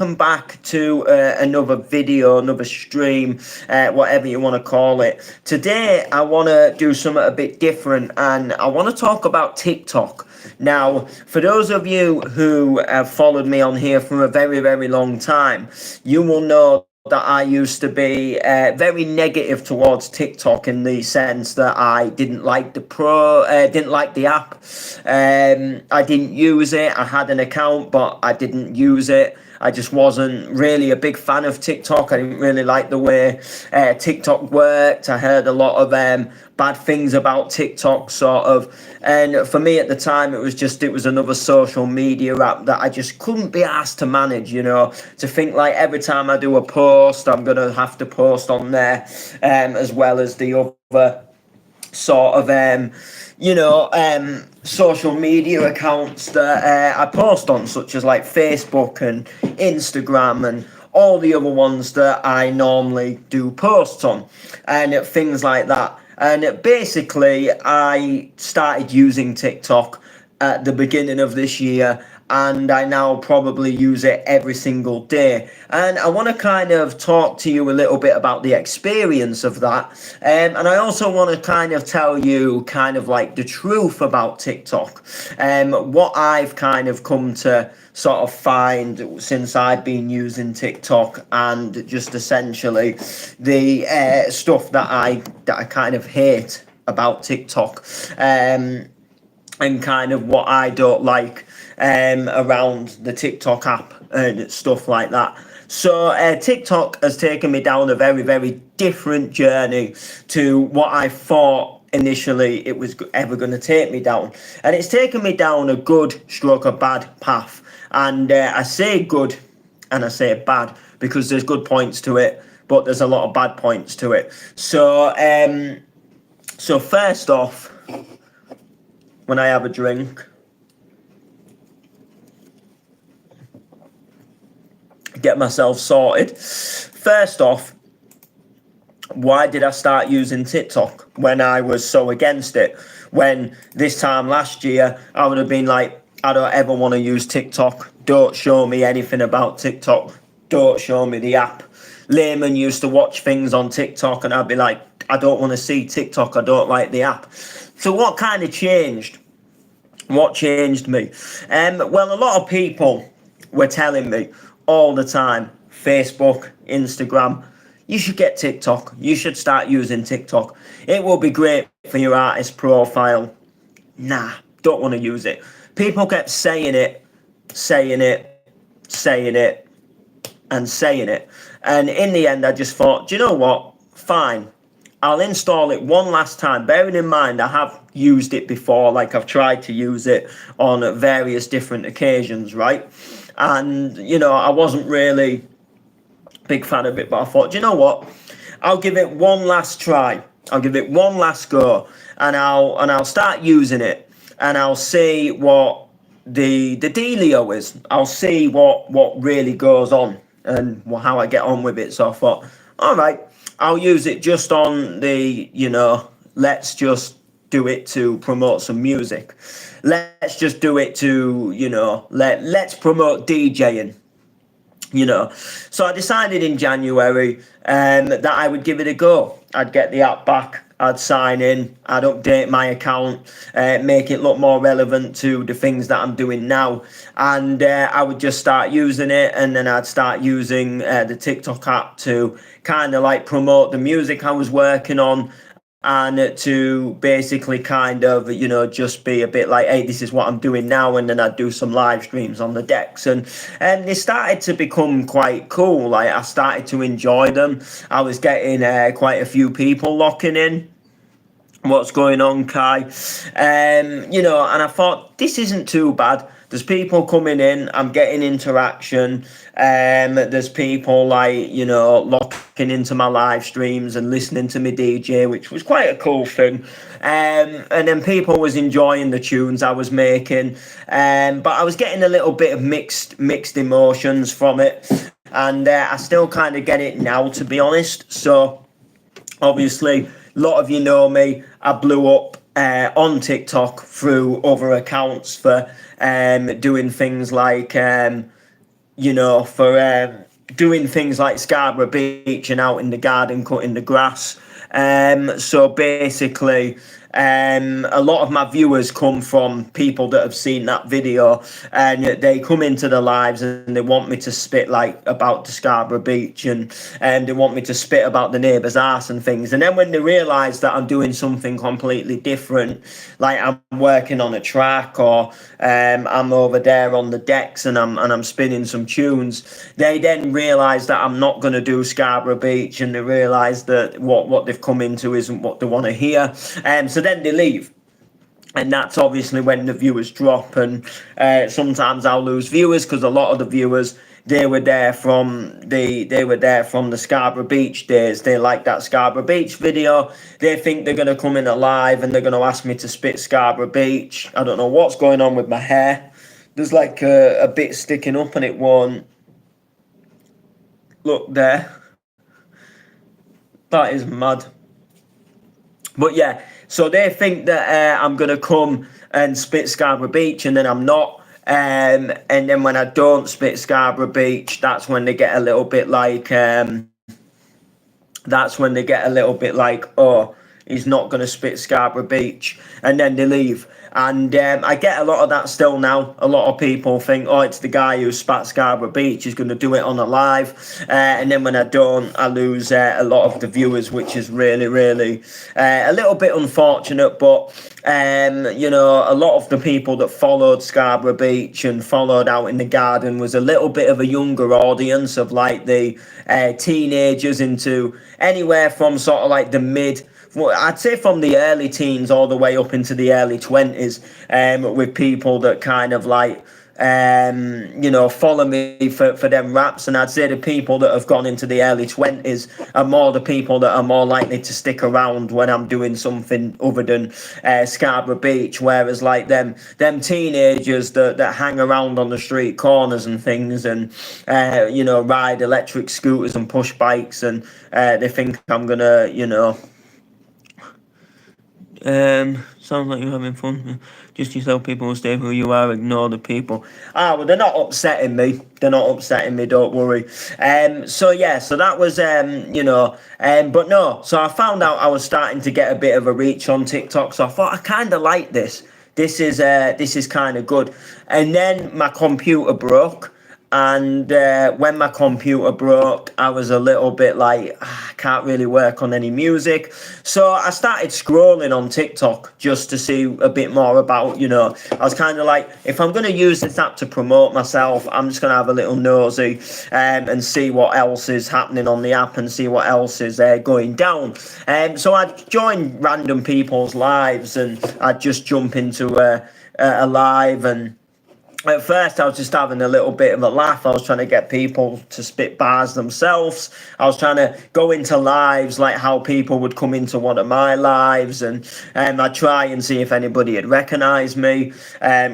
back to another video, another stream, whatever you want to call it. Today, I want to do something a bit different, and I want to talk about TikTok. Now, for those of you who have followed me on here for a very, very long time, you will know that I used to be very negative towards TikTok in the sense that I didn't like didn't like the app. I didn't use it. I had an account, but I didn't use it. I just wasn't really a big fan of TikTok. I didn't really like the way TikTok worked. I heard a lot of bad things about TikTok, sort of. And for me at the time, it was another social media app that I just couldn't be asked to manage, to think like every time I do a post, I'm going to have to post on there, as well as the other sort of social media accounts that I post on, such as like Facebook and Instagram and all the other ones that I normally do posts on, and things like that. And basically, I started using TikTok at the beginning of this year, and I now probably use it every single day. And I want to kind of talk to you a little bit about the experience of that. And I also want to kind of tell you kind of like the truth about TikTok, what I've kind of come to sort of find since I've been using TikTok, and just essentially the stuff that I kind of hate about TikTok, and kind of what I don't like around the TikTok app and stuff like that. So TikTok has taken me down a very, very different journey to what I thought initially it was ever going to take me down. And it's taken me down a good stroke of bad path. And I say good and I say bad because there's good points to it, but there's a lot of bad points to it. So, so first off, when I have a drink, get myself sorted. First off, why did I start using TikTok when I was so against it? When this time last year, I would have been like, I don't ever want to use TikTok. Don't show me anything about TikTok. Don't show me the app. Layman used to watch things on TikTok and I'd be like, I don't want to see TikTok. I don't like the app. So what kind of changed? What changed me? Well, a lot of people were telling me all the time, Facebook, Instagram, you should get TikTok. You should start using TikTok. It will be great for your artist profile. Nah, don't want to use it. People kept saying it, and saying it. And in the end, I just thought, do you know what? Fine. I'll install it one last time. Bearing in mind, I have used it before. Like, I've tried to use it on various different occasions, right? And, I wasn't really a big fan of it. But I thought, do you know what? I'll give it one last try. I'll give it one last go. And I'll start using it. And I'll see what the dealio is. I'll see what really goes on and how I get on with it. So I thought, all right, I'll use it just on the, let's just do it to promote some music. Let's just do it to, let's promote DJing. So I decided in January that I would give it a go. I'd get the app back. I'd sign in, I'd update my account, make it look more relevant to the things that I'm doing now. And I would just start using it, and then I'd start using the TikTok app to kind of like promote the music I was working on, and to basically kind of, just be a bit like, hey, this is what I'm doing now. And then I'd do some live streams on the decks, and they started to become quite cool. Like, I started to enjoy them. I was getting quite a few people locking in. What's going on, Kai? And I thought, this isn't too bad. There's people coming in, I'm getting interaction. There's people locking into my live streams and listening to me DJ, which was quite a cool thing. And then people was enjoying the tunes I was making. But I was getting a little bit of mixed emotions from it. And I still kind of get it now, to be honest. So obviously, a lot of you know me. I blew up on TikTok through other accounts for doing things like for doing things like Scarborough Beach and out in the garden cutting the grass. So basically, a lot of my viewers come from people that have seen that video, and they come into the lives and they want me to spit like about the Scarborough Beach, and they want me to spit about the neighbour's arse and things. And then when they realise that I'm doing something completely different, like I'm working on a track, or I'm over there on the decks and I'm spinning some tunes, they then realise that I'm not going to do Scarborough Beach, and they realise that what they've come into isn't what they want to hear. So then they leave. And that's obviously when the viewers drop, and sometimes I'll lose viewers because a lot of the viewers, they were there from the Scarborough Beach days. They like that Scarborough Beach video. They think they're gonna come in alive and they're gonna ask me to spit Scarborough Beach. I don't know what's going on with my hair. There's like a bit sticking up and it won't. Look there. That is mad. But yeah, so they think that I'm going to come and spit Scarborough Beach, and then I'm not. And then when I don't spit Scarborough Beach, that's when they get a little bit like, oh, he's not going to spit Scarborough Beach. And then they leave. And I get a lot of that still now. A lot of people think, oh, it's the guy who spat Scarborough Beach, he's going to do it on a live. And then when I don't, I lose a lot of the viewers, which is really, really a little bit unfortunate. But, a lot of the people that followed Scarborough Beach and followed Out in the Garden was a little bit of a younger audience of like the teenagers into anywhere from sort of like the I'd say from the early teens all the way up into the early 20s, with people that kind of like, follow me for them raps. And I'd say the people that have gone into the early 20s are more the people that are more likely to stick around when I'm doing something other than Scarborough Beach. Whereas like them teenagers that hang around on the street corners and things and, ride electric scooters and push bikes, and they think I'm gonna, sounds like you're having fun. Just yourself, people will stay who you are, ignore the people. Well, they're not upsetting me. Don't worry. So that was, but no. So I found out I was starting to get a bit of a reach on TikTok. So I thought, I kind of like this. This is kind of good. And then my computer broke. And when my computer broke, I was a little bit like, I can't really work on any music. So I started scrolling on TikTok just to see a bit more about, I was kind of like, if I'm going to use this app to promote myself, I'm just going to have a little nosy and see what else is happening on the app and see what else is going down. So I'd join random people's lives, and I'd just jump into a live, and at first, I was just having a little bit of a laugh. I was trying to get people to spit bars themselves. I was trying to go into lives like how people would come into one of my lives, and I'd try and see if anybody had recognised me,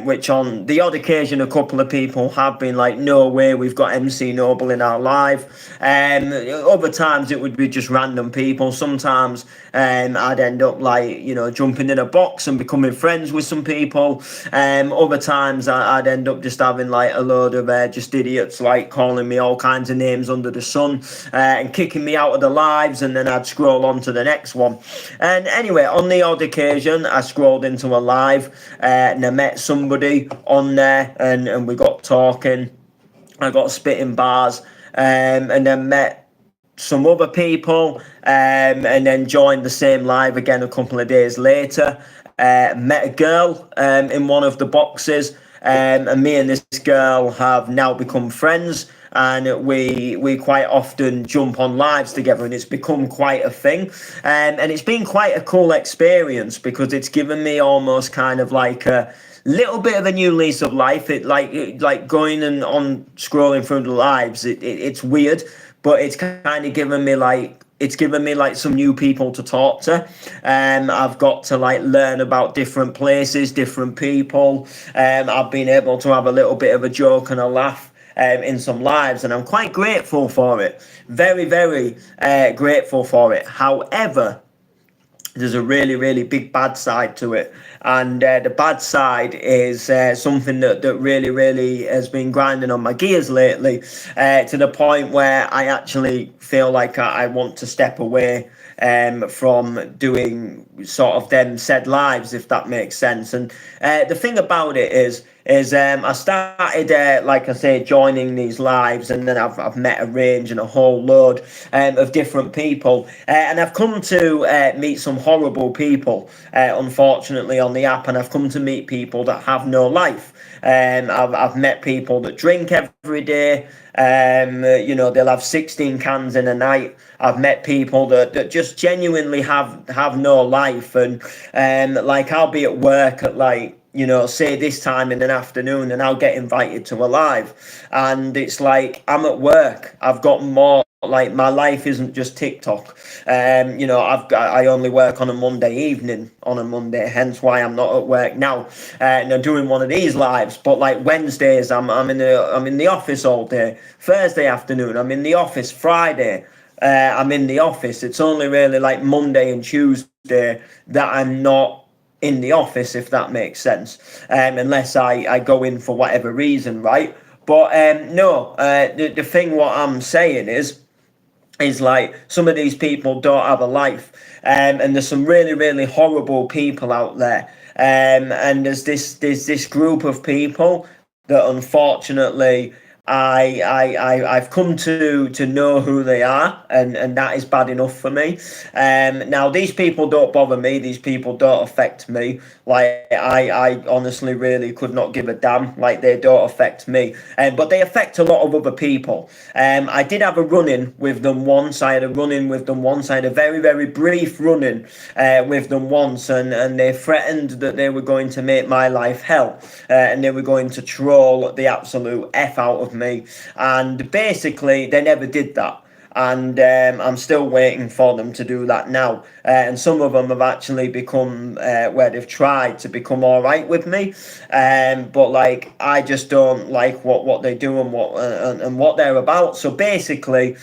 which on the odd occasion, a couple of people have been like, no way, we've got MC Noble in our live. Other times, it would be just random people. Sometimes I'd end up like, jumping in a box and becoming friends with some people. Other times, I'd end up just having like a load of just idiots like calling me all kinds of names under the sun and kicking me out of the lives, and then I'd scroll on to the next one. And anyway, on the odd occasion I scrolled into a live and I met somebody on there, and we got talking. I got spitting bars, and then met some other people, and then joined the same live again a couple of days later. Met a girl in one of the boxes, and me and this girl have now become friends, and we quite often jump on lives together, and it's become quite a thing, and it's been quite a cool experience because it's given me almost kind of like a little bit of a new lease of life. It like going and on scrolling through the lives, it's weird, but it's kind of given me like some new people to talk to. I've got to like learn about different places, different people. I've been able to have a little bit of a joke and a laugh in some lives, and I'm quite grateful for it. Very, very grateful for it. However, there's a really, really big bad side to it. And the bad side is something that really, really has been grinding on my gears lately, to the point where I actually feel like I want to step away from doing sort of them said lives, if that makes sense. And the thing about it is I started, like I say, joining these lives, and then I've met a range and a whole load of different people, and I've come to meet some horrible people, unfortunately, on the app, and I've come to meet people that have no life. I've met people that drink every day. They'll have 16 cans in a night. I've met people that just genuinely have no life, and like I'll be at work at say this time in the afternoon, and I'll get invited to a live, and it's like I'm at work. I've got more. Like my life isn't just TikTok. I only work on a Monday evening, on a Monday, hence why I'm not at work now. Doing one of these lives. But like Wednesdays, I'm in the office all day. Thursday afternoon, I'm in the office. Friday, I'm in the office. It's only really like Monday and Tuesday that I'm not in the office, if that makes sense. Unless I go in for whatever reason, right? But the thing what I'm saying is like some of these people don't have a life, and there's some really, really horrible people out there, and there's this group of people that unfortunately I've come to know who they are, and that is bad enough for me. Now these people don't bother me. These people don't affect me. Like I honestly really could not give a damn. Like they don't affect me. But they affect a lot of other people. I did have a run-in with them once. I had a very, very brief run-in with them once, and they threatened that they were going to make my life hell, and they were going to troll the absolute F out of me, and basically they never did that, and I'm still waiting for them to do that now, and some of them have actually become where they've tried to become all right with me, but like I just don't like what they do and what they're about. So basically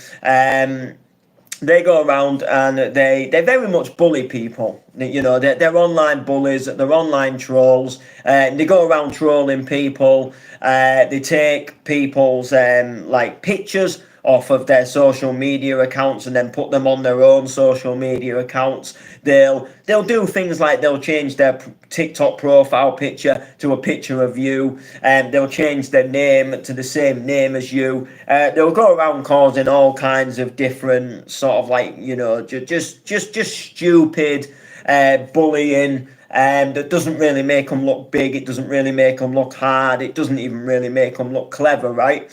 they go around and they very much bully people. They're online bullies, they're online trolls. They go around trolling people. They take people's pictures off of their social media accounts and then put them on their own social media accounts. They'll do things like they'll change their TikTok profile picture to a picture of you, and they'll change their name to the same name as you. They'll go around causing all kinds of different sort of just stupid bullying. That doesn't really make them look big. It doesn't really make them look hard. It doesn't even really make them look clever, right?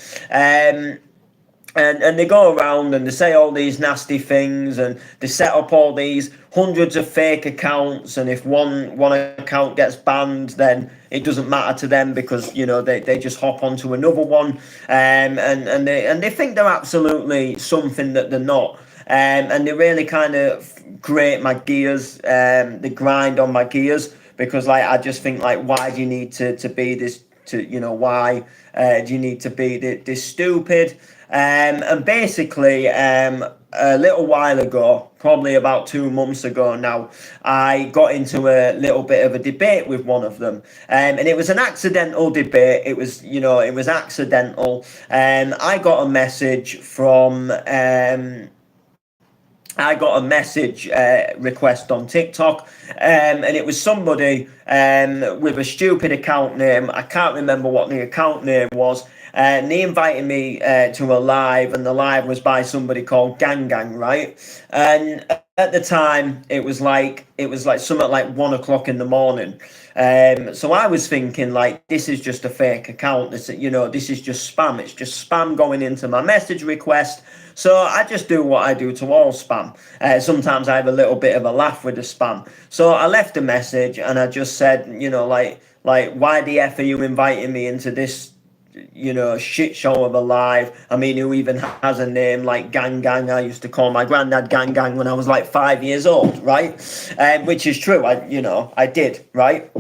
And they go around and they say all these nasty things, and they set up all these hundreds of fake accounts, and if one account gets banned, then it doesn't matter to them because they just hop onto another one, and they think they're absolutely something that they're not, and they really kind of grate my gears, they grind on my gears, because I just think why do you need to be this, why do you need to be this stupid? And basically, a little while ago, probably about 2 months ago now, I got into a little bit of a debate with one of them, and it was an accidental debate. It was accidental. I got a message from. I got a message request on TikTok, and it was somebody with a stupid account name. I can't remember what the account name was. And they invited me to a live, and the live was by somebody called Gang Gang, right? And at the time, it was something like 1 o'clock in the morning. So I was thinking this is just a fake account. This is just spam. It's just spam going into my message request. So I just do what I do to all spam. Sometimes I have a little bit of a laugh with the spam. So I left a message and I just said, why the F are you inviting me into this, shit show of a live? I mean, who even has a name like Gang Gang? I used to call my granddad Gang Gang when I was 5 years old, right? Which is true. I did, right?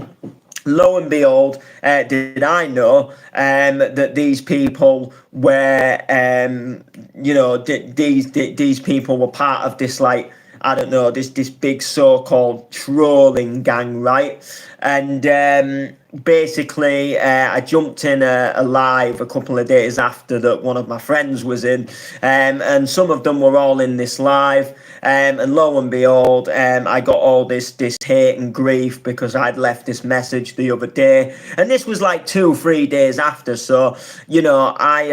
Lo and behold, did I know that these people were, these people were part of this I don't know, this big so-called trolling gang, right? And basically, I jumped in a live a couple of days after that one of my friends was in, and some of them were all in this live. And lo and behold, I got all this hate and grief because I'd left this message the other day, and this was like 2-3 days after. So, you know, I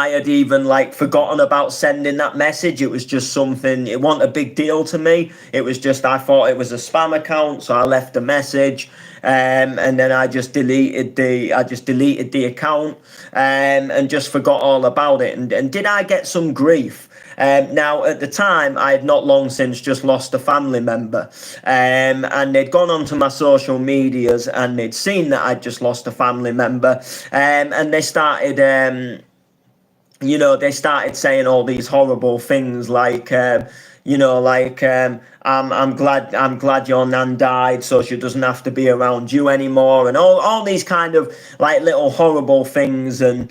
had even like forgotten about sending that message. It was just something, it wasn't a big deal to me. It was just, I thought it was a spam account, so I left a message, and then I just deleted the account, and just forgot all about it. And did I get some grief? Now, at the time, I had not long since just lost a family member, and they'd gone onto my social medias and they'd seen that I'd just lost a family member, and they started, you know, they started saying all these horrible things like, you know, like, I'm glad your nan died, so she doesn't have to be around you anymore, and all these kind of like little horrible things, and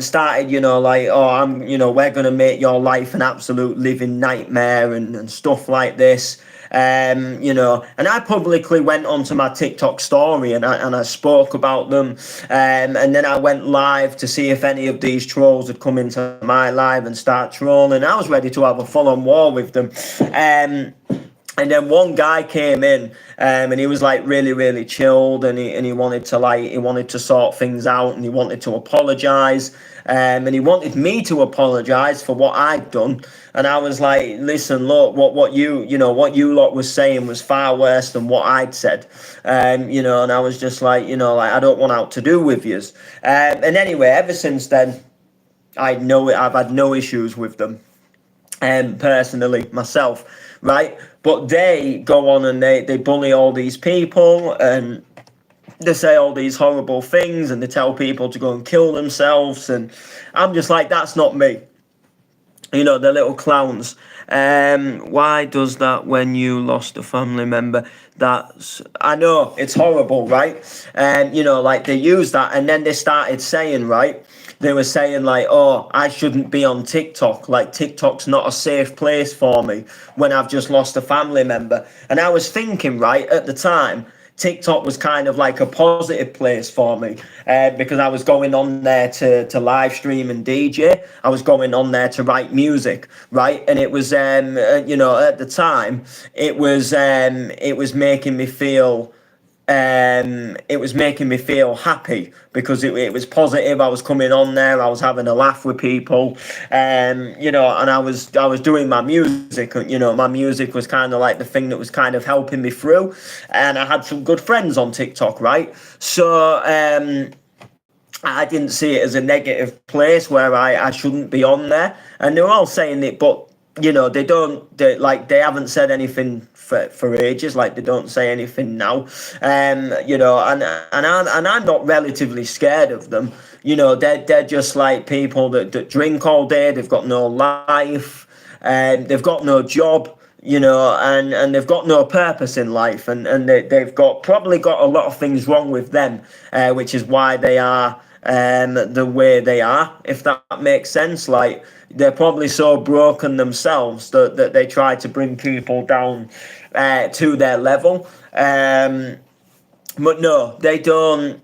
started, you know, like, oh, you know, we're gonna make your life an absolute living nightmare, and stuff like this. You know, and I publicly went onto my TikTok story and I spoke about them, and then I went live to see if any of these trolls had come into my live and start trolling. I was ready to have a full-on war with them. And then one guy came in, and he was like really, really chilled, and he wanted to sort things out, and he wanted to apologize, and he wanted me to apologize for what I'd done. And I was like, listen, look, what you lot was saying was far worse than what I'd said, you know. And I was just like, you know, like, I don't want out to do with yous. And anyway, ever since then, I've had no issues with them, personally myself, right? But they go on and they bully all these people, and they say all these horrible things, and they tell people to go and kill themselves, and I'm just like, that's not me. You know, they're little clowns. Why does that when you lost a family member? I know, it's horrible, right? You know, like, they use that, and then they started saying, right, they were saying like, oh, I shouldn't be on TikTok. Like, TikTok's not a safe place for me when I've just lost a family member. And I was thinking, right, at the time, TikTok was kind of like a positive place for me, because I was going on there to live stream and DJ. I was going on there to write music, right? And it was, you know, at the time, it was making me feel, happy, because it was positive. I was coming on there, I was having a laugh with people, you know, and I was doing my music. You know, my music was kind of like the thing that was kind of helping me through, and I had some good friends on TikTok, right? So I didn't see it as a negative place where I shouldn't be on there, and they're all saying it, but you know, they haven't said anything for ages. Like, they don't say anything now, you know, and I'm not relatively scared of them. You know, they're just like people that drink all day. They've got no life, and they've got no job, you know, and they've got no purpose in life, and they've probably got a lot of things wrong with them, which is why they are the way they are, if that makes sense. Like, they're probably so broken themselves that they try to bring people down to their level. But no, they don't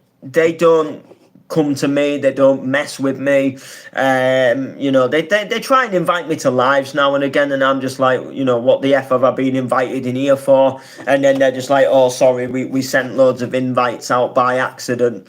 come to me, they don't mess with me. You know, they try and invite me to lives now and again, and I'm just like, you know, what the F have I been invited in here for? And then they're just like, oh, sorry, we sent loads of invites out by accident,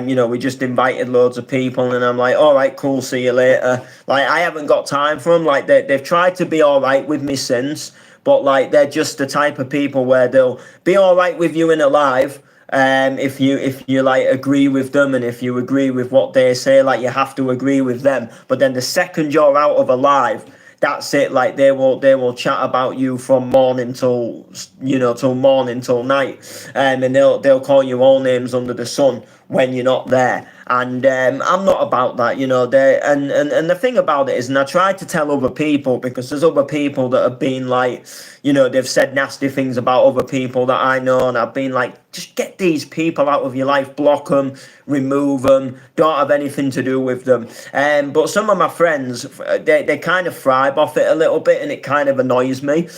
you know, we just invited loads of people. And I'm like, all right, cool, see you later. Like, I haven't got time for them. Like, they've tried to be all right with me since, but like, they're just the type of people where they'll be all right with you in a live, if you like agree with them, and if you agree with what they say, like, you have to agree with them. But then the second you're out of a live, that's it. Like, they will chat about you from morning till, you know, till morning till night, and they'll call you all names under the sun. when you're not there. And I'm not about that, you know. And the thing about it is, and I try to tell other people, because there's other people that have been like, you know, they've said nasty things about other people that I know, and I've been like, just get these people out of your life, block them, remove them, don't have anything to do with them. But some of my friends, they kind of thrive off it a little bit, and it kind of annoys me.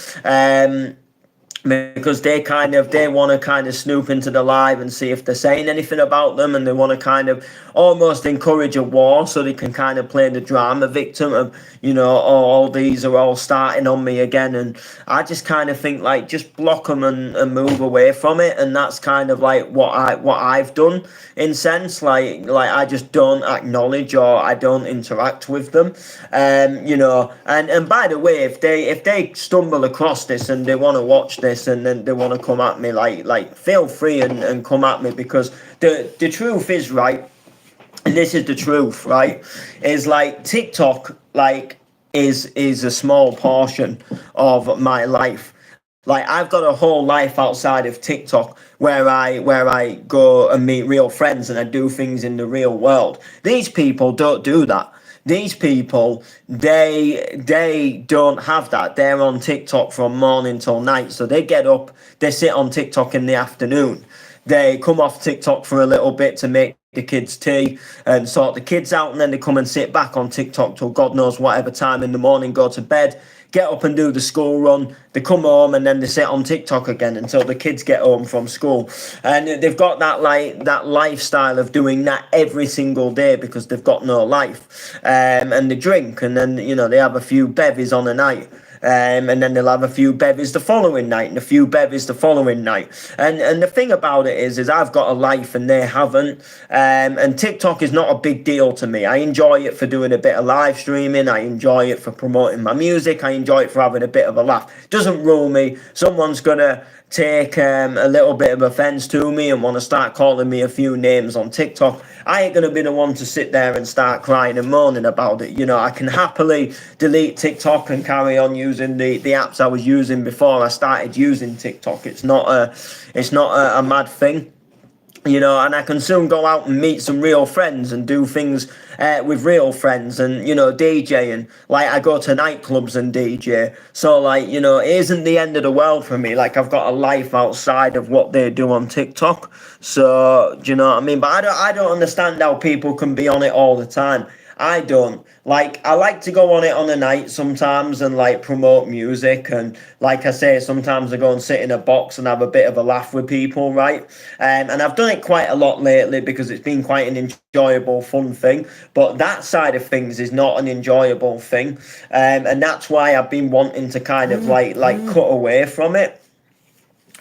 Because they want to kind of snoop into the live and see if they're saying anything about them, and they want to kind of almost encourage a war so they can kind of play the drama victim of, you know, oh, all these are all starting on me again. And I just kind of think, like, just block them and move away from it. And that's kind of like what I've done, in sense, like I just don't acknowledge, or I don't interact with them. You know, and by the way, if they stumble across this and they want to watch this and then they want to come at me, like feel free and come at me, because the truth is, right, and this is the truth, right, is like TikTok, like, is a small portion of my life. Like, I've got a whole life outside of TikTok where I go and meet real friends and I do things in the real world. These people don't do that. These people, they don't have that. They're on TikTok from morning till night. So they get up, they sit on TikTok in the afternoon. They come off TikTok for a little bit to make the kids tea and sort the kids out, and then they come and sit back on TikTok till God knows whatever time in the morning, go to bed, get up and do the school run. They come home and then they sit on TikTok again until the kids get home from school. And they've got that lifestyle of doing that every single day because they've got no life. And they drink, and then, you know, they have a few bevies on a night. And then they'll have a few bevies the following night and a few bevies the following night. And the thing about it is I've got a life and they haven't. And TikTok is not a big deal to me. I enjoy it for doing a bit of live streaming. I enjoy it for promoting my music. I enjoy it for having a bit of a laugh. It doesn't rule me. Someone's going to take a little bit of offense to me and want to start calling me a few names on TikTok. I ain't going to be the one to sit there and start crying and moaning about it. You know, I can happily delete TikTok and carry on using the apps I was using before I started using TikTok. It's not a mad thing. You know, and I can soon go out and meet some real friends and do things with real friends, and, you know, DJ, and like I go to nightclubs and DJ. So, like, you know, it isn't the end of the world for me. Like, I've got a life outside of what they do on TikTok. So, do you know what I mean? But I don't understand how people can be on it all the time. I don't. Like, I like to go on it on a night sometimes and, like, promote music. And like I say, sometimes I go and sit in a box and have a bit of a laugh with people, right? And I've done it quite a lot lately because it's been quite an enjoyable, fun thing. But that side of things is not an enjoyable thing. And that's why I've been wanting to kind of, like cut away from it,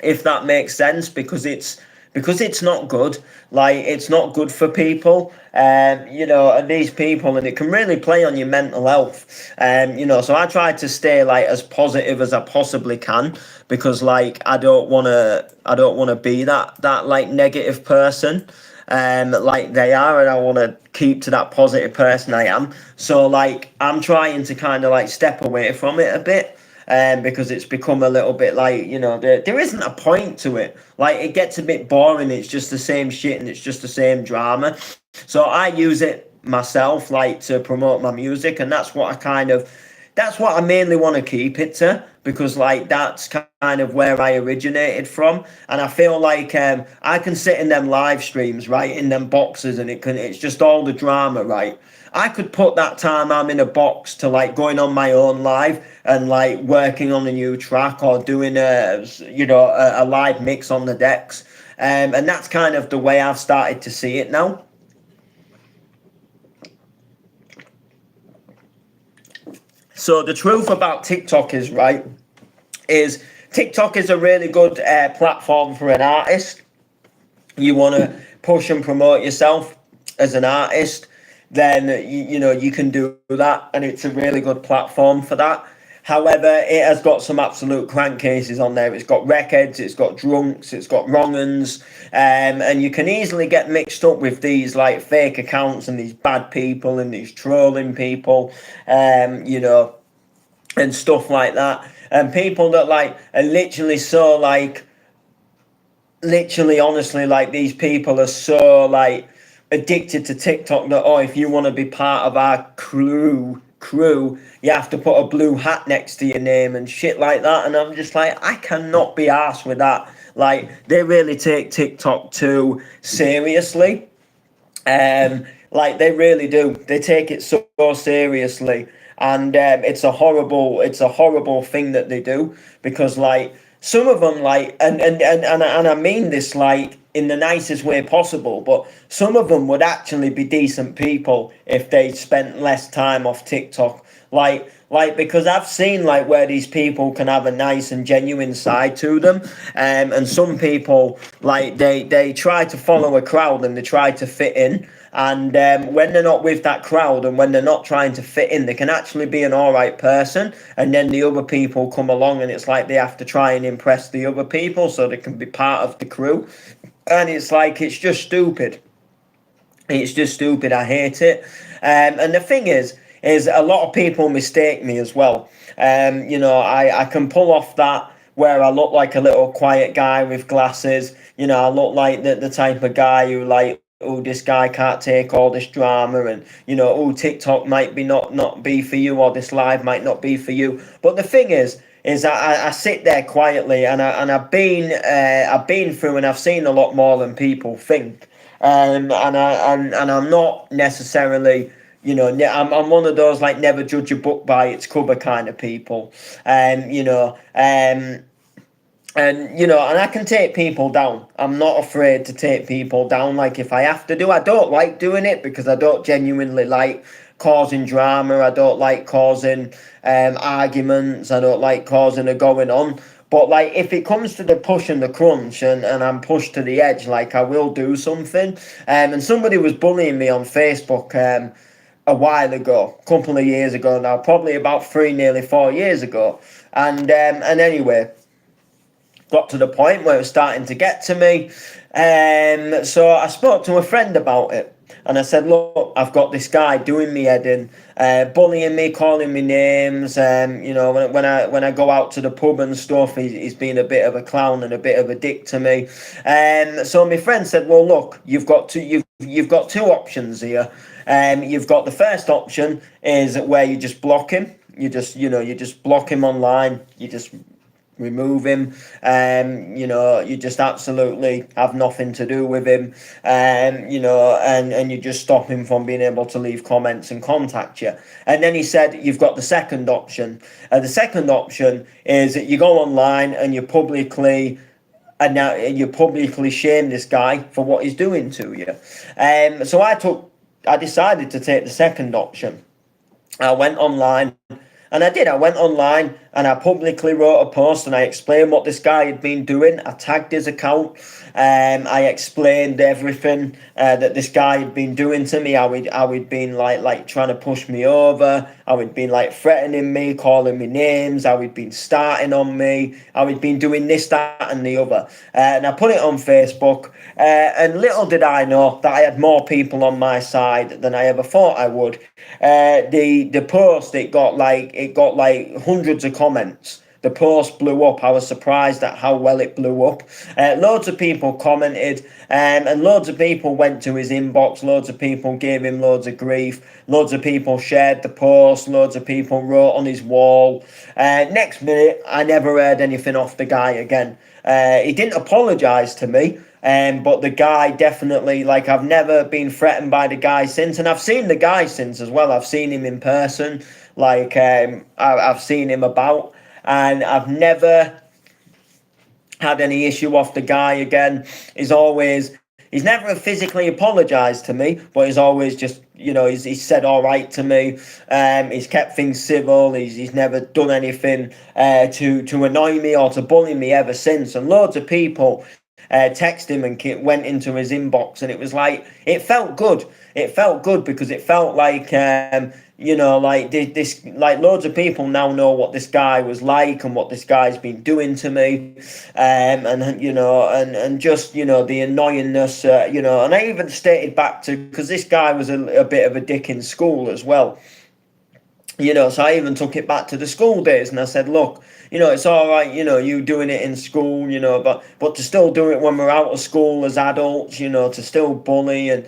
if that makes sense, because it's not good. Like, it's not good for people, you know, and these people, and it can really play on your mental health. You know, so I try to stay, like, as positive as I possibly can, because, like, I don't want to be that like negative person, like they are, and I want to keep to that positive person I am. So, like, I'm trying to kind of, like, step away from it a bit. Because it's become a little bit like, you know, there isn't a point to it. Like, it gets a bit boring. It's just the same shit and it's just the same drama. So I use it myself, like, to promote my music, and that's what I mainly want to keep it to, because, like, that's kind of where I originated from. And I feel like I can sit in them live streams, right, in them boxes, and it's just all the drama, right? I could put that time I'm in a box to, like, going on my own live and, like, working on a new track, or doing a live mix on the decks. And that's kind of the way I've started to see it now. So the truth about TikTok is, right, is TikTok is a really good platform for an artist. You want to push and promote yourself as an artist, then you know, you can do that, and it's a really good platform for that. However, it has got some absolute crankcases on there. It's got wreckheads, it's got drunks, it's got wrong-uns, and you can easily get mixed up with these, like, fake accounts and these bad people and these trolling people, you know, and stuff like that. And people that, like, are literally so, like literally, honestly, like these people are so like addicted to TikTok that, oh, if you want to be part of our crew, you have to put a blue hat next to your name and shit like that. And I'm just like, I cannot be arsed with that. Like, they really take TikTok too seriously. Like they really do. They take it so seriously, and it's a horrible thing that they do, because like some of them, like, and I mean this like in the nicest way possible, but some of them would actually be decent people if they spent less time off TikTok. Because I've seen like where these people can have a nice and genuine side to them, and some people, like, they try to follow a crowd and they try to fit in, and when they're not with that crowd and when they're not trying to fit in, they can actually be an all right person, and then the other people come along and it's like they have to try and impress the other people so they can be part of the crew, and it's like, it's just stupid. It's just stupid. I hate it. And the thing is a lot of people mistake me as well. I can pull off that where I look like a little quiet guy with glasses. I look like the type of guy who, like, oh, this guy can't take all this drama, and oh, TikTok might be not be for you, or this live might not be for you. But the thing is I sit there quietly, and I've been through and I've seen a lot more than people think. And I'm not necessarily, I'm one of those, like, never judge a book by its cover kind of people. And I can take people down. I'm not afraid to take people down, like, if I have to do. I don't like doing it because I don't genuinely like causing drama. I don't like causing arguments. I don't like causing a going on. But, like, if it comes to the push and the crunch, and I'm pushed to the edge, like, I will do something. And somebody was bullying me on Facebook a while ago, a couple of years ago now, probably about nearly 4 years ago. And anyway, got to the point where it was starting to get to me. So I spoke to a friend about it. And I said, look, I've got this guy doing me head in, bullying me, calling me names. When I go out to the pub and stuff, he's been a bit of a clown and a bit of a dick to me. So my friend said, well, look, you've got two options here. You've got the first option is where you just block him. You just block him online. You just remove him. You just absolutely have nothing to do with him. And you just stop him from being able to leave comments and contact you. And then he said, you've got the second option. The second option is that you go online and you publicly shame this guy for what he's doing to you. So I decided to take the second option. I went online. And I did. I went online and I publicly wrote a post and I explained what this guy had been doing. I tagged his account. I explained everything that this guy had been doing to me. How he'd been like trying to push me over. How he'd been like threatening me, calling me names. How he'd been starting on me. How he'd been doing this, that, and the other. And I put it on Facebook. And little did I know that I had more people on my side than I ever thought I would. The post, it got like hundreds of comments. The post blew up. I was surprised at how well it blew up. Loads of people commented, and loads of people went to his inbox. Loads of people gave him loads of grief. Loads of people shared the post. Loads of people wrote on his wall. Next minute, I never heard anything off the guy again. He didn't apologise to me. But the guy definitely, like, I've never been threatened by the guy since, and I've seen the guy since as well. I've seen him in person, like, I've seen him about, and I've never had any issue off the guy again. He's never physically apologised to me, but he's always just, he's said all right to me. He's kept things civil. He's never done anything to annoy me or to bully me ever since. And loads of people text him and went into his inbox, and it was like, it felt good. It felt good because it felt like like this, like, loads of people now know what this guy was like and what this guy's been doing to me, and just the annoyingness, and I even stated back to, because this guy was a bit of a dick in school as well. So I even took it back to the school days and I said, look, it's all right, you doing it in school, but to still do it when we're out of school as adults, to still bully and,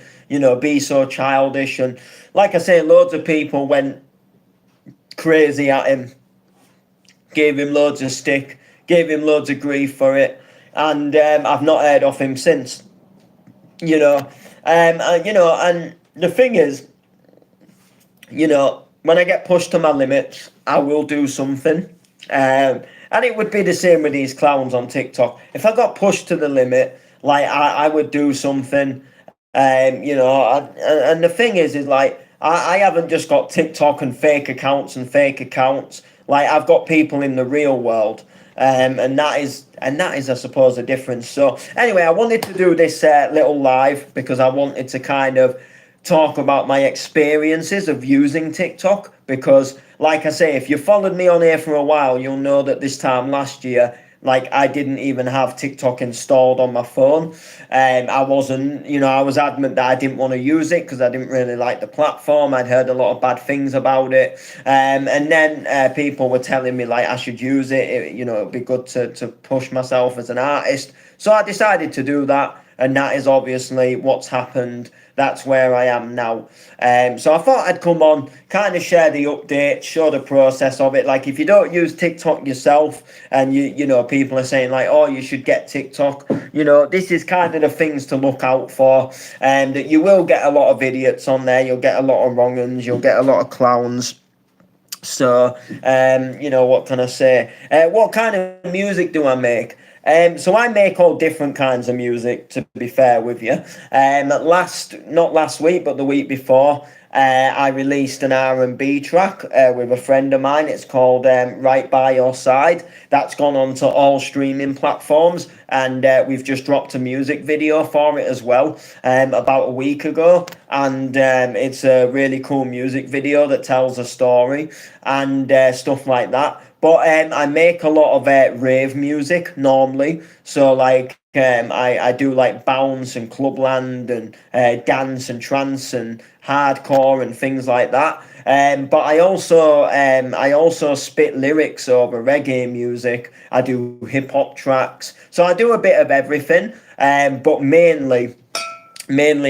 be so childish. And like I say, loads of people went crazy at him, gave him loads of stick, gave him loads of grief for it. And I've not heard of him since, and the thing is, when I get pushed to my limits, I will do something. And it would be the same with these clowns on TikTok. If I got pushed to the limit, like I would do something. And the thing is like I haven't just got TikTok and fake accounts. Like I've got people in the real world. And that is, I suppose, a difference. So anyway, I wanted to do this little live because I wanted to kind of talk about my experiences of using TikTok, because like I say, if you followed me on here for a while, you'll know that this time last year, like I didn't even have TikTok installed on my phone. I wasn't, I was adamant that I didn't want to use it because I didn't really like the platform. I'd heard a lot of bad things about it. And then people were telling me like I should use it. It'd be good to push myself as an artist. So I decided to do that. And that is obviously what's happened. That's where I am now. So I thought I'd come on, kind of share the update, show the process of it. Like if you don't use TikTok yourself and people are saying like, oh, you should get TikTok, this is kind of the things to look out for. And that you will get a lot of idiots on there. You'll get a lot of wrong uns. You'll get a lot of clowns. So, what can I say? What kind of music do I make? So I make all different kinds of music, to be fair with you. Not last week, but the week before, I released an R&B track with a friend of mine. It's called Right By Your Side. That's gone on to all streaming platforms, and we've just dropped a music video for it as well about a week ago. And it's a really cool music video that tells a story and stuff like that. But I make a lot of rave music normally. So like I do like bounce and clubland and dance and trance and hardcore and things like that. But I also spit lyrics over reggae music. I do hip hop tracks. So I do a bit of everything. But mainly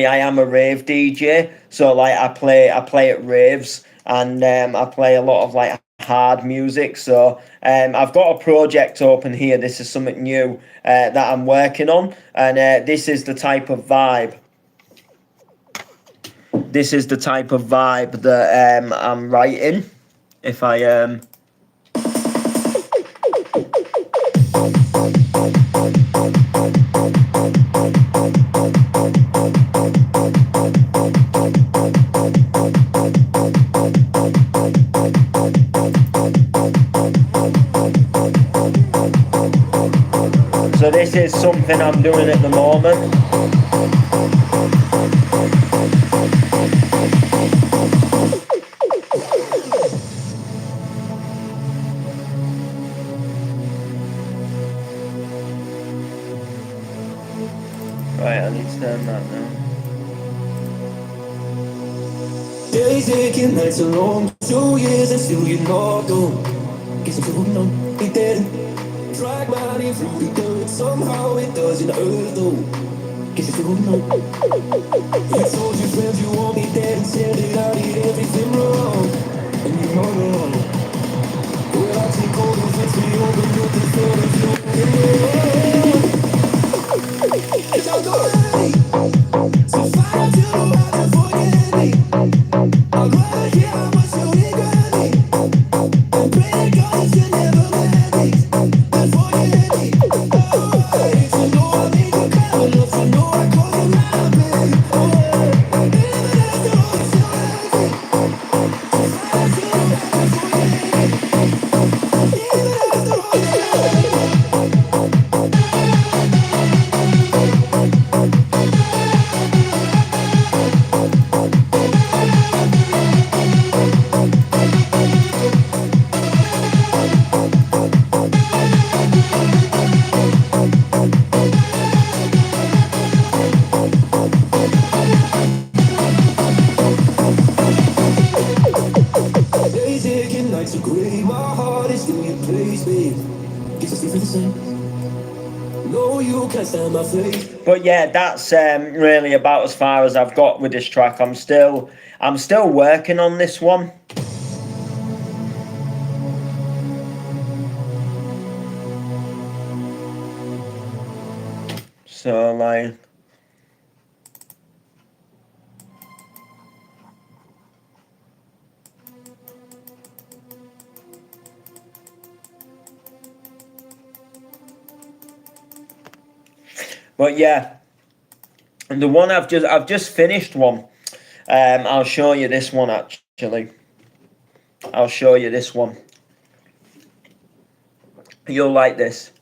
I am a rave DJ. So like I play at raves, and I play a lot of like hard music. So I've got a project open here. This is something new that I'm working on, and this is the type of vibe. This is the type of vibe that I'm writing. If I So this is something I'm doing at the moment. Right, I need to turn that now. Days aching, nights are long, 2 years and still you're not gone. Guess if you wouldn't know, be dead. Drag money through the dirt, somehow it doesn't hurt though. Guess if you wouldn't know. You told your friends you want me dead and said that I did everything wrong. And you're not wrong. Well, I take all those things for you, but you can feel if you it's not ready to fight until the right to forget me. I'm glad here I was so regretting. And pray to God that you never let me and forget me. Oh, I need to know I made you cry. I love to know I call you my baby. Oh, even after all this time. nights are gray, my heart is still your place, babe. Guess it's different the same. No, you can't stand my face. But yeah, that's really about as far as I've got with this track. I'm still working on this one. So like, but yeah, and the one I've just finished one. I'll show you this one actually. I'll show you this one. You'll like this.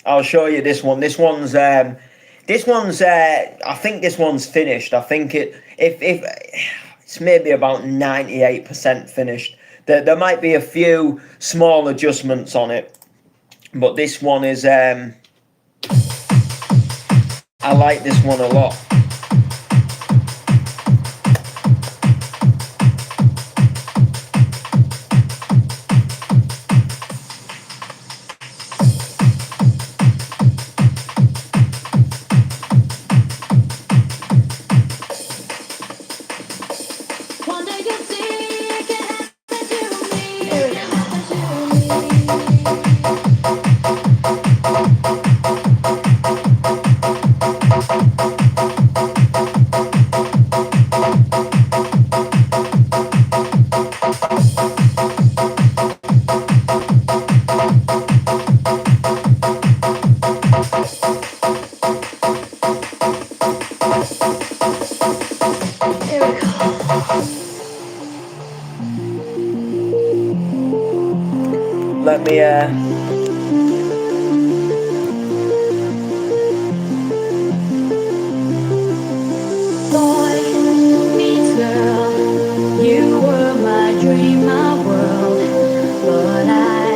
I'll show you this one. This one's I think this one's finished. I think if it's maybe about 98% finished. There might be a few small adjustments on it, but this one is I like this one a lot. Let me Boy meets girl, you were my dream, my world, but I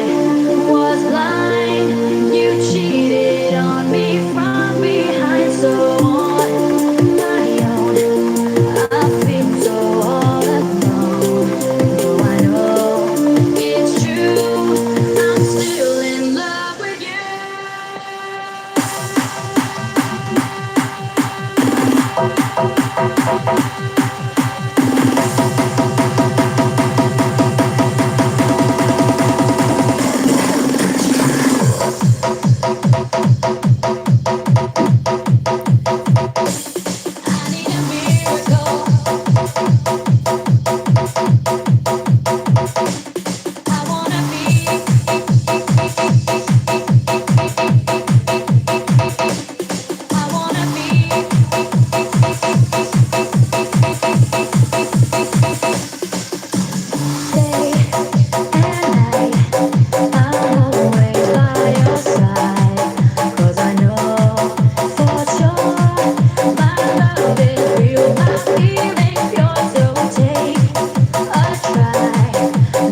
was blind. You cheated on me from behind, so on my own. I feel so all alone. Though I know it's true, I'm still in love with you. I need a miracle. I wanna be. I wanna be. Day and night, I'll always by your side. 'Cause I know for sure my love is real, my feeling's pure. So take a try.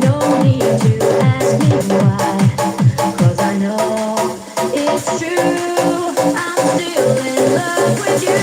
No need to ask me why. 'Cause I know it's true. I'm still in love with you.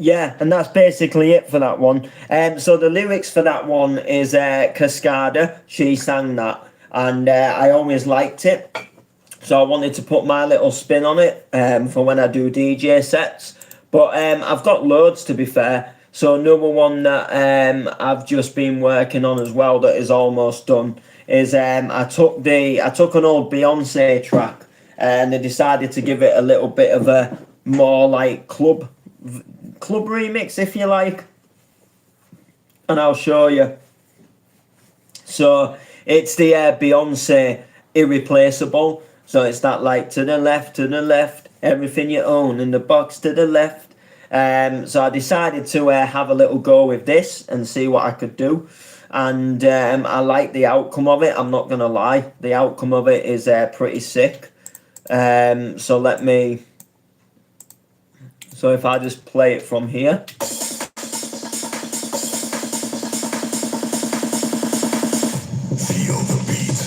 Yeah, and that's basically it for that one. So the lyrics for that one is Cascada. She sang that, and I always liked it. So I wanted to put my little spin on it for when I do DJ sets. But I've got loads, to be fair. So another one that I've just been working on as well that is almost done is I took an old Beyonce track and I decided to give it a little bit of a more like club remix, if you like, and I'll show you. So it's the Beyonce Irreplaceable. So it's that like to the left, everything you own in the box to the left. So I decided to have a little go with this and see what I could do, and I like the outcome of it. I'm not gonna lie, the outcome of it is pretty sick. So if I just play it from here. Feel the beat.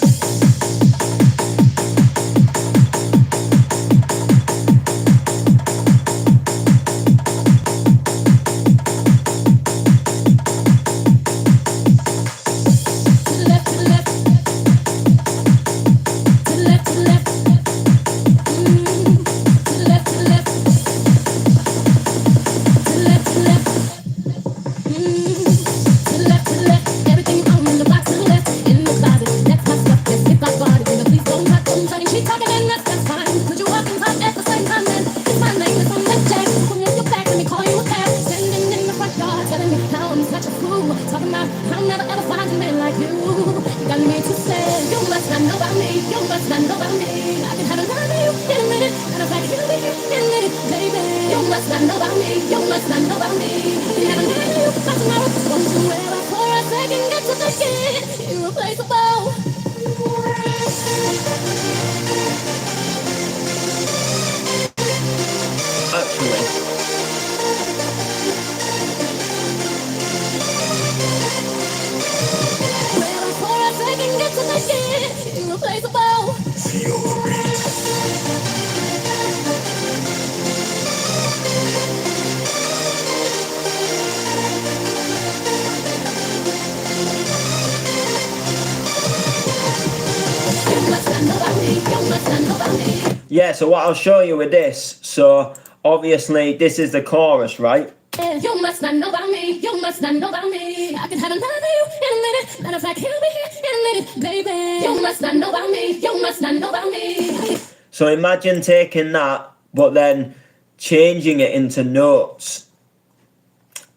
Yeah, so what I'll show you with this, so obviously this is the chorus, right? You must not know about me, you must not know about me. I can have another you in a minute. Matter of fact, he'll be here in a minute, baby. You must not know about me, you must not know about me. So imagine taking that, but then changing it into notes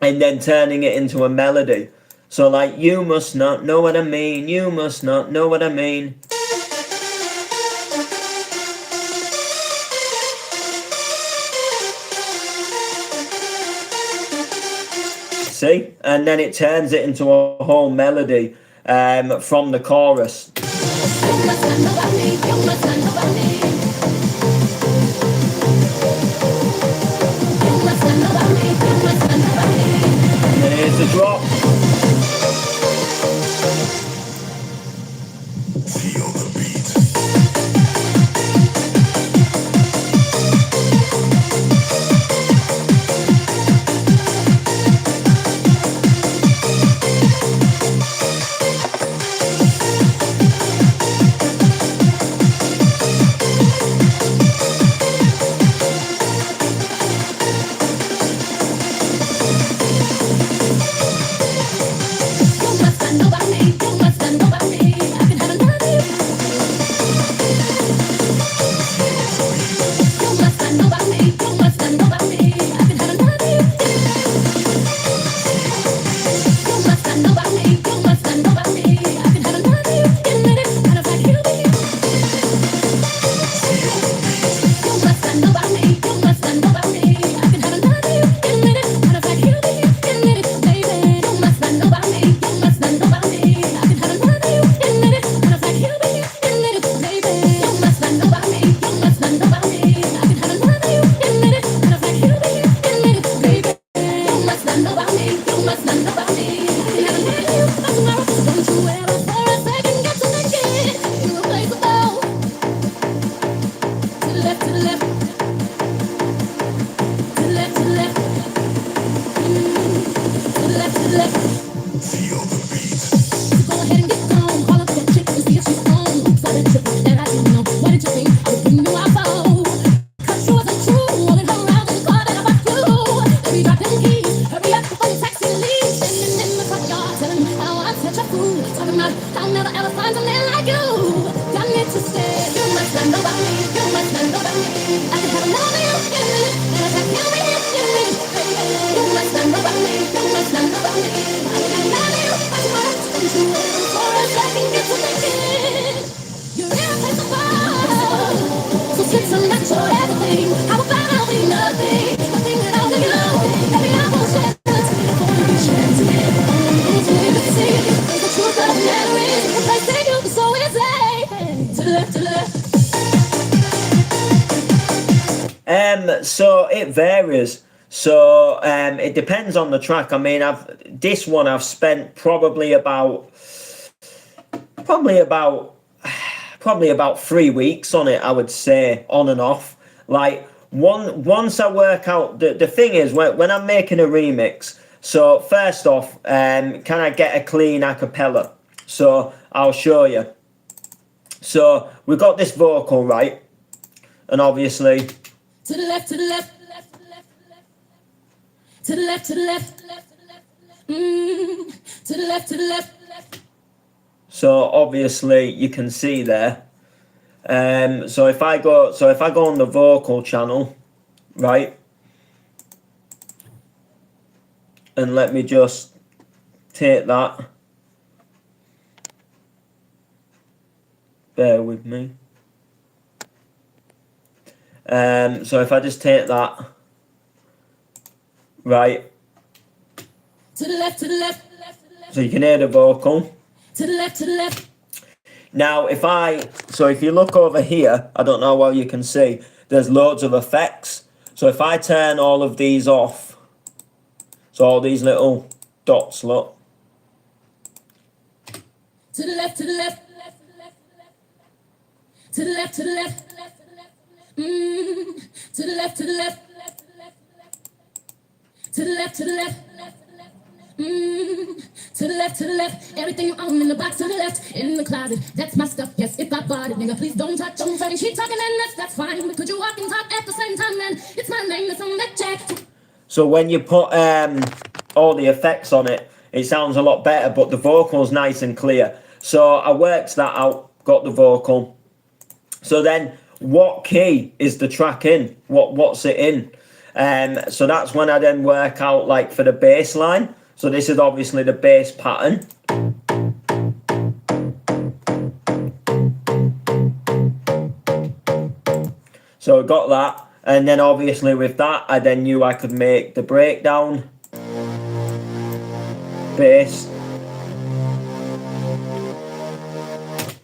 and then turning it into a melody. So like, you must not know what I mean, you must not know what I mean. See? And then it turns it into a whole melody from the chorus. You must not know about me, you must not know about me. You must not know about me, you must not know about me. And then here's the drop. Feel the beat. So it varies. So it depends on the track. I mean, I've spent probably about 3 weeks on it, I would say, on and off. Like once I work out the thing is when I'm making a remix. So first off, can I get a clean a cappella? So I'll show you. So we've got this vocal, right? And obviously To the left, to the left, to the left, to the left, to the left, to the left. so obviously you can see there. So if I go on the vocal channel, right? And let me just take that. Bear with me. So if I just take that, right? To the left, to the left, So you can hear the vocal. to the left, to the left. Now, if you look over here, I don't know what you can see, there's loads of effects. So if I turn all of these off, so all these little dots, look. To the left, to the left, to the left, to the left, to the left, to the left, to the left, to the left, to the left, to the left. Everything you own in the box to the left, in the closet. That's my stuff. Yes, if I bought it, nigga, please don't touch. Don't try to keep talking and that's fine. But could you walk and talk at the same time? Then it's my name that's on that jack. So when you put all the effects on it, it sounds a lot better, but the vocal's nice and clear. So I worked that out, got the vocal. So then, what key is the track in? What's it in? So that's when I then work out like for the bass line. So this is obviously the bass pattern. So I got that, and then obviously with that, I then knew I could make the breakdown, bass,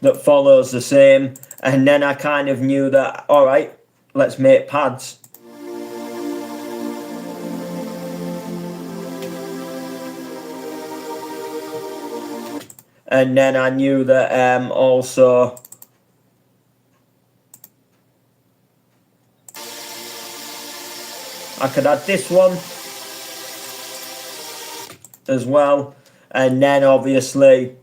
that follows the same, and then I kind of knew that, all right, let's make pads. And then I knew that also I could add this one as well, and then obviously,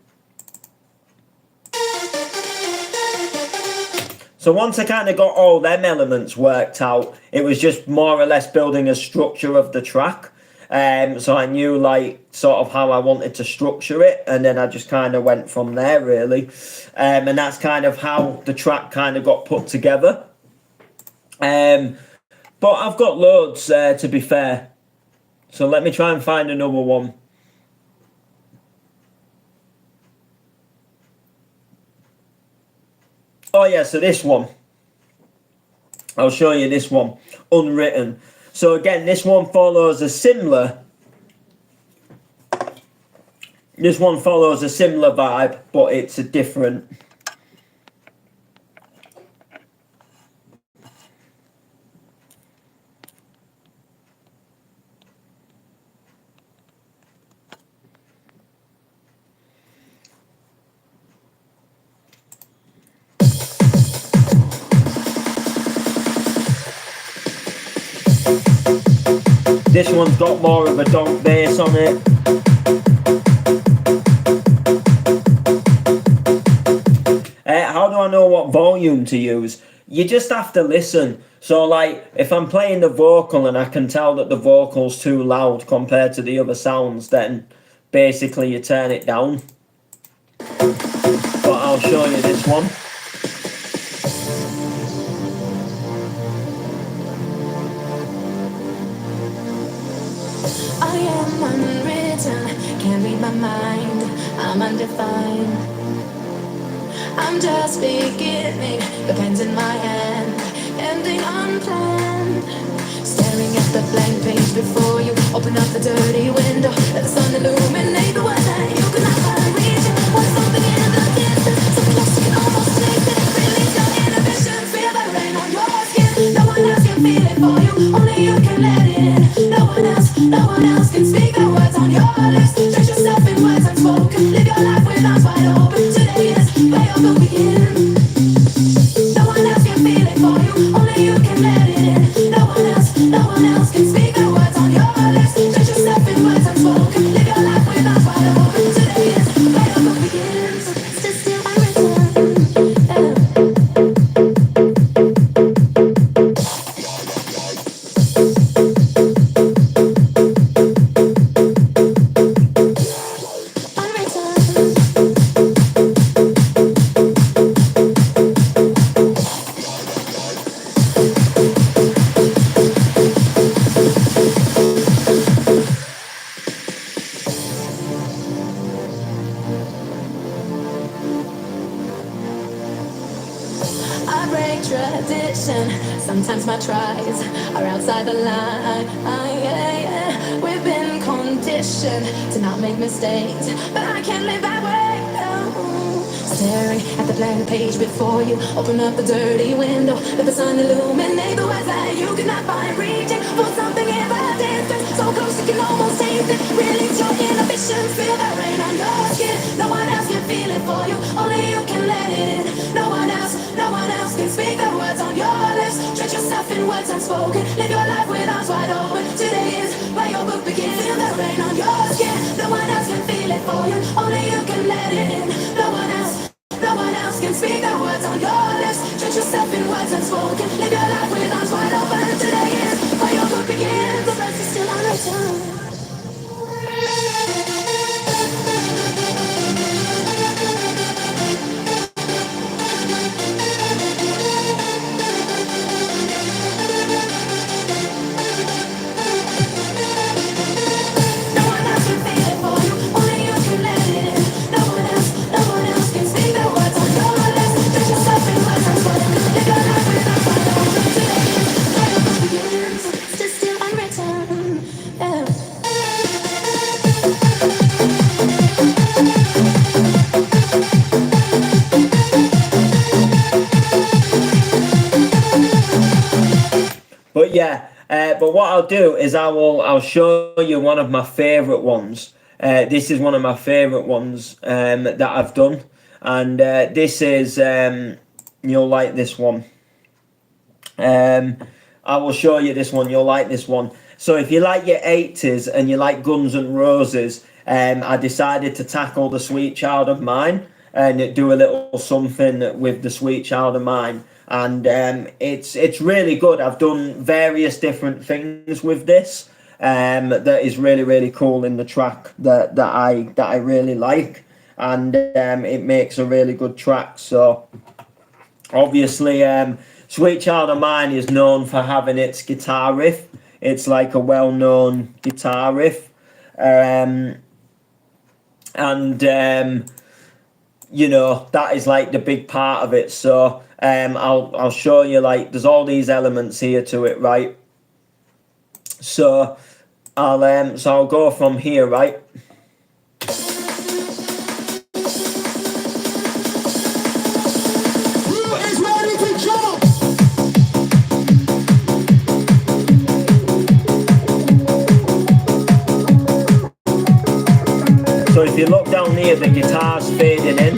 so once I kind of got all them elements worked out, it was just more or less building a structure of the track. So I knew like sort of how I wanted to structure it, and then I just kind of went from there really. And that's kind of how the track kind of got put together. But I've got loads to be fair. So let me try and find another one. Oh yeah, so this one. I'll show you this one, Unwritten. So again, this one follows a similar vibe, but it's a different. This one's got more of a donk bass on it. How do I know what volume to use? You just have to listen. So like, if I'm playing the vocal and I can tell that the vocal's too loud compared to the other sounds, then basically you turn it down. But I'll show you this one. I am unwritten, can't read my mind, I'm undefined. I'm just beginning, the pen's in my hand, ending unplanned. Staring at the blank page before you, open up the dirty window, let the sun illuminate the way that you cannot find reason. Want something in the distance, so close you can almost taste it. Release your inhibitions, feel the rain on your skin, no one else can feel it. feeling for you. Only you can let it in. No one else can speak the words on your lips. Dress yourself in words unspoken. Live your life with arms wide open. Today is where your book begins. No one else can feel it for you. Only you can let it in. No one else can speak the words on your lips. Dress yourself in words unspoken. Live your life with arms wide open. Today is where your book begins. Still unwritten. I break tradition. Sometimes my tries are outside the line. We've been conditioned to not make mistakes, but I can't live that way. No. Staring at the blank page before you, open up the dirty window, let the sun illuminate the words that you cannot find. Reaching for something in the distance, so close you can almost taste it. Release your inhibitions, feel the rain on your skin. No one else can feel it for you, only you can let it in. No one else can speak the words on your lips. Drench yourself in words unspoken. Live your life with arms wide open. Today is where your book begins. Feel the rain on your skin. No one else can feel it for you. Only you can let it in. No one else can speak the words on your lips. Drench yourself in words unspoken. Live your life with arms wide open. Today is where your book begins. The rest is still unwritten. Still unwritten. Yeah. But yeah, but what I'll do is I'll show you one of my favourite ones. This is one of my favourite ones that I've done, and this is you'll like this one. I will show you this one. You'll like this one. So if you like your 80s and you like Guns N' Roses, I decided to tackle The Sweet Child of Mine and do a little something with The Sweet Child of Mine. And it's really good. I've done various different things with this that is really cool in the track that I really like, and it makes a really good track. So obviously Sweet Child of Mine is known for having its guitar riff. It's like a well-known guitar riff, and you know, that is like the big part of it. So I'll show you, like, there's all these elements here to it, right? So I'll go from here, right? So if you look down here, the guitar's fading in.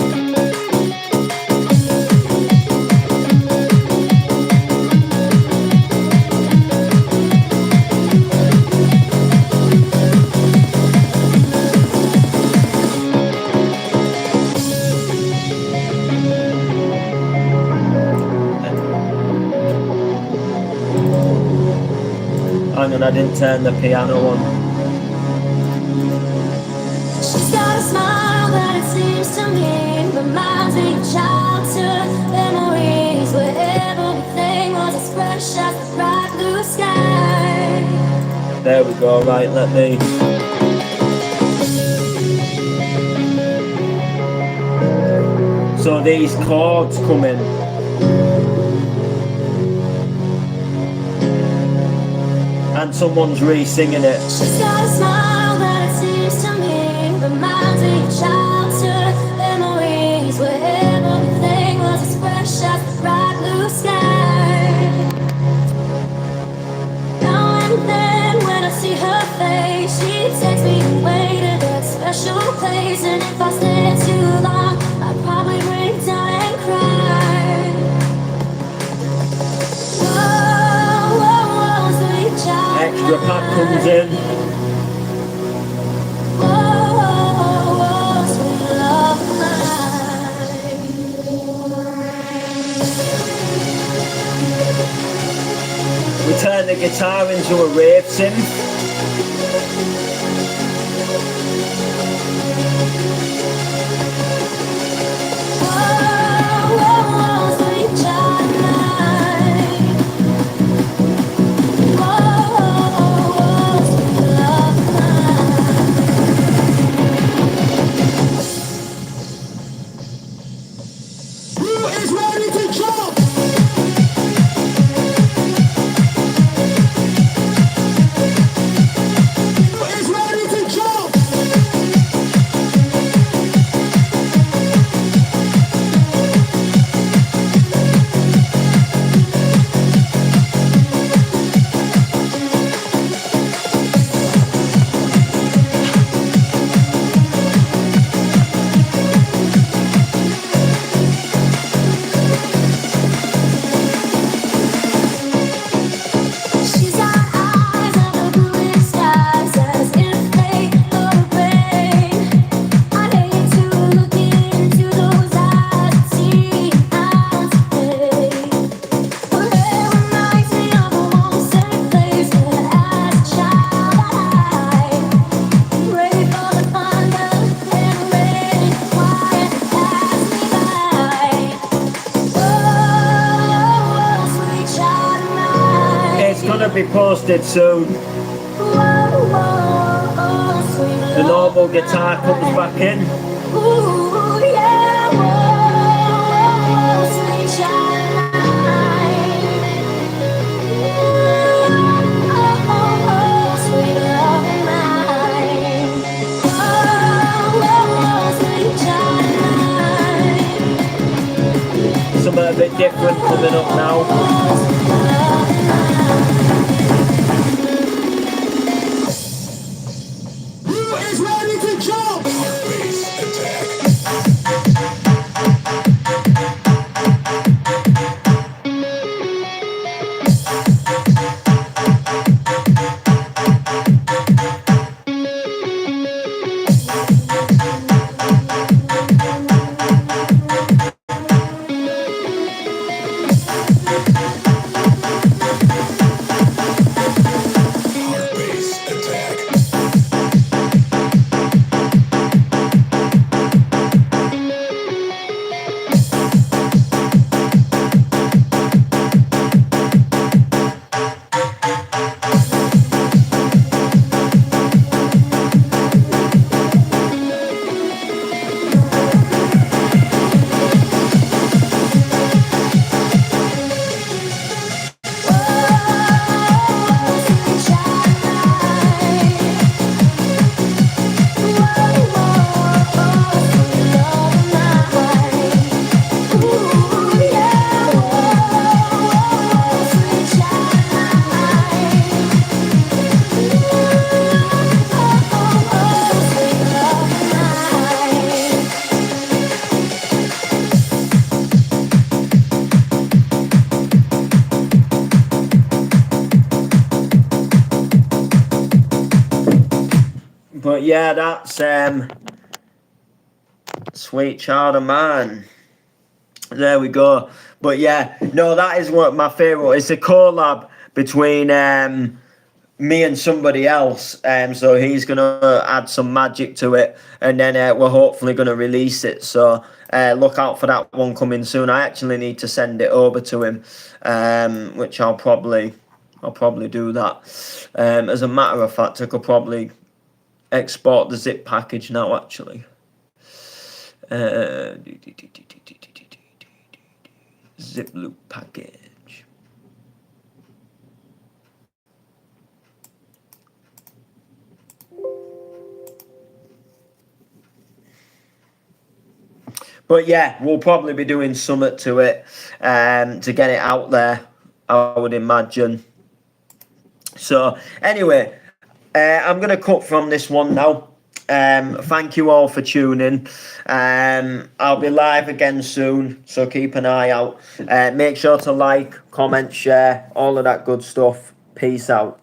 Hang on, I didn't turn the piano on. She's got a smile that it seems to me reminds me of childhood memories where everything was as fresh as the bright blue sky. There we go, right, let me... So these chords come in. And someone's re-singing it. She's got a smile that it seems to me reminds me of childhood memories where everything was as fresh as the bright blue sky. special place, and if I stay too long, I'd probably break down and cry. Whoa, whoa, whoa, sweet child. Extra pack comes in. Whoa, whoa, whoa, sweet love mine. We turn the guitar into a rave synth. Be posted soon. The normal guitar comes back in. Ooh, yeah, whoa, sweet child sweet love mine. Sweet child Something a bit different coming up now. But yeah, that's Sweet Child of Mine. There we go. But yeah, no, that is what my favourite. It's a collab between me and somebody else. So he's gonna add some magic to it, and then we're hopefully gonna release it. So look out for that one coming soon. I actually need to send it over to him, which I'll probably do that. As a matter of fact, I could probably export the zip package now, actually. Zip loop package. But yeah, we'll probably be doing something to it to get it out there, I would imagine. So anyway, I'm going to cut from this one now. Thank you all for tuning. I'll be live again soon, so keep an eye out. Make sure to like, comment, share, all of that good stuff. Peace out.